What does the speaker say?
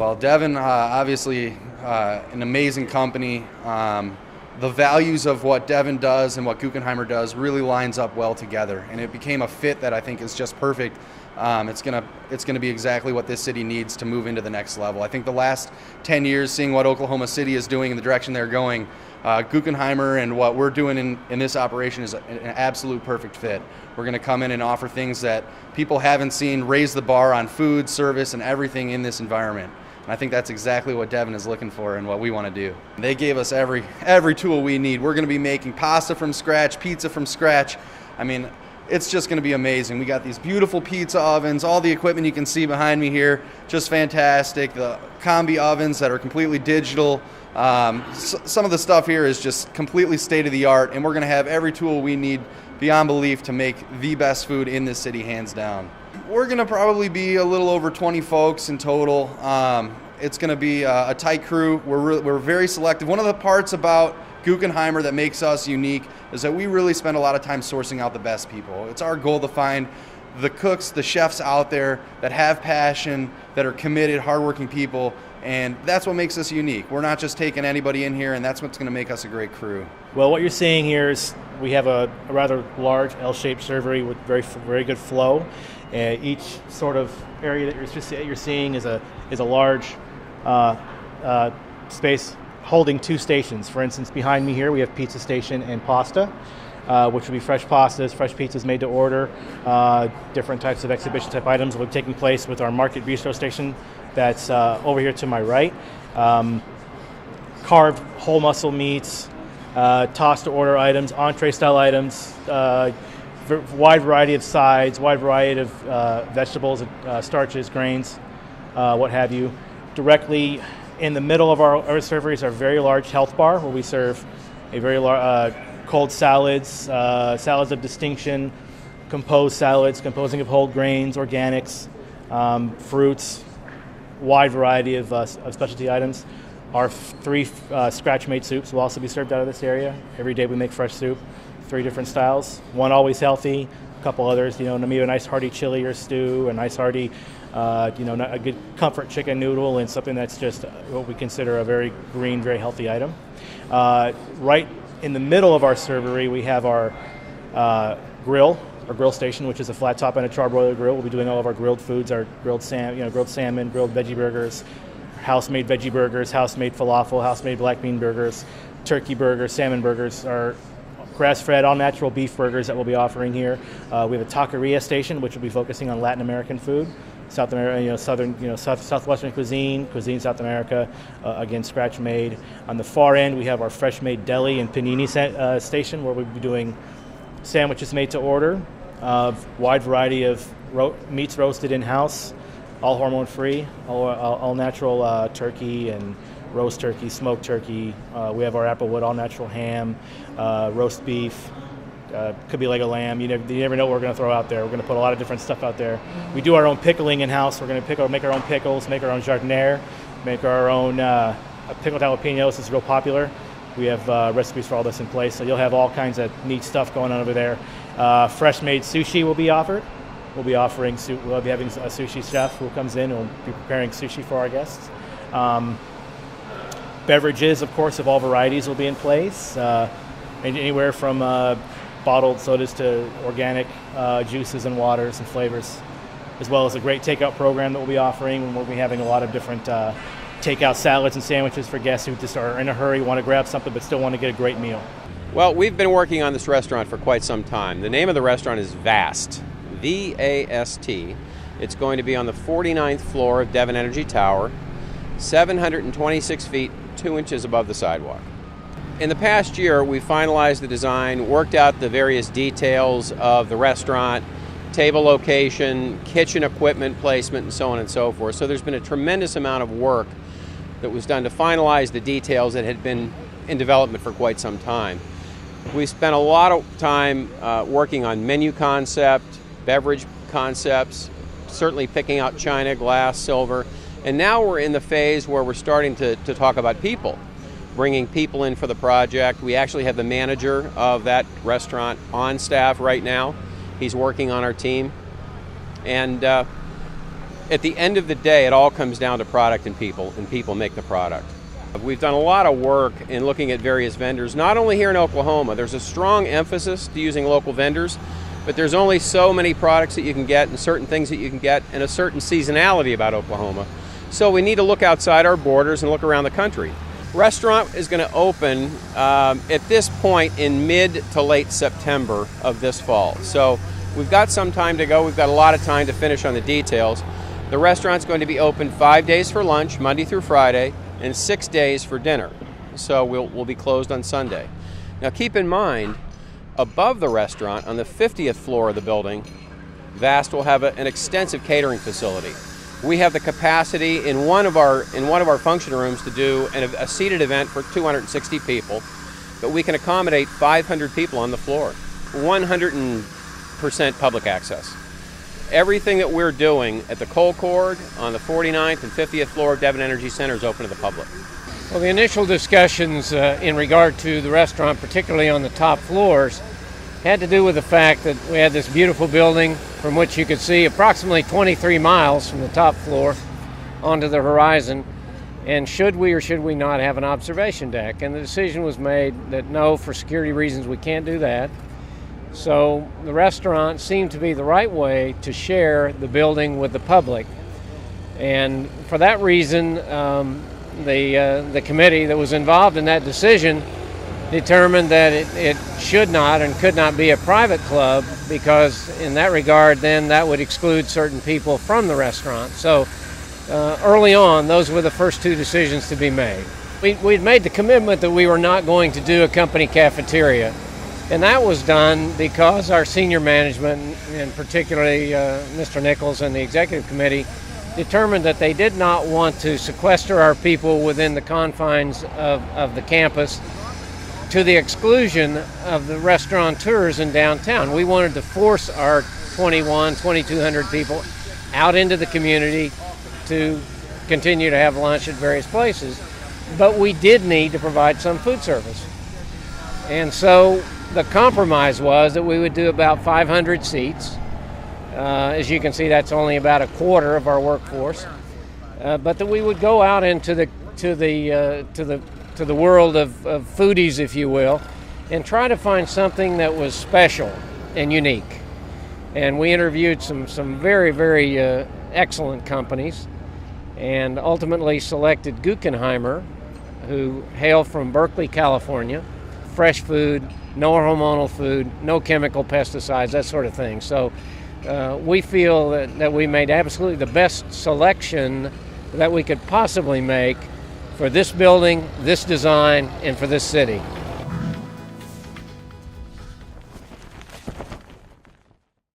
Well, Devon, obviously an amazing company. The values of what Devon does and what Guggenheimer does really lines up well together, and it became a fit that I think is just perfect. It's gonna be exactly what this city needs to move into the next level. I think the last 10 years, seeing what Oklahoma City is doing in the direction they're going, Guggenheimer and what we're doing in this operation is an absolute perfect fit. We're going to come in and offer things that people haven't seen, raise the bar on food, service, and everything in this environment. And I think that's exactly what Devon is looking for and what we want to do. They gave us every tool we need. We're going to be making pasta from scratch, pizza from scratch. I mean, it's just going to be amazing. We got these beautiful pizza ovens, all the equipment you can see behind me here, just fantastic. The combi ovens that are completely digital. Some of the stuff here is just completely state-of-the-art, and we're going to have every tool we need beyond belief to make the best food in this city, hands down. We're going to probably be a little over 20 folks in total. It's going to be a tight crew. We're very selective. One of the parts about Guggenheimer that makes us unique is that we really spend a lot of time sourcing out the best people. It's our goal to find the cooks, the chefs out there that have passion, that are committed, hardworking people, and that's what makes us unique. We're not just taking anybody in here, and that's what's going to make us a great crew. Well, what you're seeing here is we have a rather large L-shaped servery with very good flow. Each sort of area that you're seeing is a large space holding two stations. For instance, behind me here we have pizza station and pasta, which will be fresh pastas, fresh pizzas made to order. Different types of exhibition type items will be taking place with our market bistro station that's over here to my right. Carved whole muscle meats, tossed to order items, entree style items, wide variety of sides, wide variety of vegetables, starches, grains, what have you. Directly in the middle of our servery is our very large health bar, where we serve a very large cold salads, salads of distinction, composed salads, composing of whole grains, organics, fruits, wide variety of specialty items. Our 3 scratch-made soups will also be served out of this area. Every day we make fresh soup, 3 different styles. One always healthy, a couple others, maybe a nice hearty chili or stew, a nice hearty, a good comfort chicken noodle, and something that's just what we consider a very green, very healthy item. Right in the middle of our servery, we have our grill station, which is a flat top and a charbroiler grill. We'll be doing all of our grilled foods, our grilled salmon, grilled veggie burgers, house-made veggie burgers, house-made falafel, house-made black bean burgers, turkey burgers, salmon burgers, our grass-fed, all-natural beef burgers that we'll be offering here. We have a taqueria station, which will be focusing on Latin American food, South America, southwestern cuisine, South America, again scratch-made. On the far end, we have our fresh-made deli and panini station, where we'll be doing sandwiches made to order, wide variety of meats roasted in-house, all hormone-free, all natural turkey and roast turkey, smoked turkey. We have our Applewood all-natural ham, roast beef, could be leg of lamb. You never know what we're going to throw out there. We're going to put a lot of different stuff out there. We do our own pickling in-house. We're going to make our own pickles, make our own jardiniere, make our own pickled jalapenos. It's real popular. We have recipes for all this in place, so you'll have all kinds of neat stuff going on over there. Fresh-made sushi will be offered. We'll be having a sushi chef who comes in and will be preparing sushi for our guests. Beverages, of course, of all varieties will be in place, anywhere from bottled sodas to organic juices and waters and flavors, as well as a great takeout program that we'll be offering, and we'll be having a lot of different takeout salads and sandwiches for guests who just are in a hurry, want to grab something but still want to get a great meal. Well, we've been working on this restaurant for quite some time. The name of the restaurant is VAST, V-A-S-T. It's going to be on the 49th floor of Devon Energy Tower, 726 feet, 2 inches above the sidewalk. In the past year, we finalized the design, worked out the various details of the restaurant, table location, kitchen equipment placement, and so on and so forth. So there's been a tremendous amount of work that was done to finalize the details that had been in development for quite some time. We spent a lot of time working on menu concept, beverage concepts, certainly picking out china, glass, silver, and now we're in the phase where we're starting to talk about people, bringing people in for the project. We actually have the manager of that restaurant on staff right now. He's working on our team. And at the end of the day, it all comes down to product and people make the product. We've done a lot of work in looking at various vendors, not only here in Oklahoma. There's a strong emphasis to using local vendors, but there's only so many products that you can get and certain things that you can get and a certain seasonality about Oklahoma. So we need to look outside our borders and look around the country. Restaurant is going to open at this point in mid to late September of this fall. So we've got some time to go. We've got a lot of time to finish on the details. The restaurant's going to be open 5 days for lunch, Monday through Friday, and 6 days for dinner. So we'll be closed on Sunday. Now keep in mind, above the restaurant on the 50th floor of the building, Vast will have an extensive catering facility. We have the capacity in one of our function rooms to do a seated event for 260 people, but we can accommodate 500 people on the floor, 100% public access. Everything that we're doing at the Coal Cord on the 49th and 50th floor of Devon Energy Center is open to the public. Well, the initial discussions in regard to the restaurant, particularly on the top floors, had to do with the fact that we had this beautiful building from which you could see approximately 23 miles from the top floor onto the horizon, and should we or should we not have an observation deck? And the decision was made that no, for security reasons we can't do that. So the restaurant seemed to be the right way to share the building with the public. And for that reason, the committee that was involved in that decision determined that it should not and could not be a private club, because in that regard then that would exclude certain people from the restaurant. So early on, those were the first two decisions to be made. We'd made the commitment that we were not going to do a company cafeteria. And that was done because our senior management, and particularly Mr. Nichols and the executive committee, determined that they did not want to sequester our people within the confines of the campus to the exclusion of the restaurateurs in downtown. We wanted to force our 2,200 people out into the community to continue to have lunch at various places, but we did need to provide some food service. And so the compromise was that we would do about 500 seats. As you can see, that's only about a quarter of our workforce. But that we would go out into the world of foodies, if you will, and try to find something that was special and unique. And we interviewed some very, very excellent companies, and ultimately selected Guggenheimer, who hail from Berkeley, California. Fresh food, no hormonal food, no chemical pesticides, that sort of thing. So we feel that we made absolutely the best selection that we could possibly make for this building, this design, and for this city.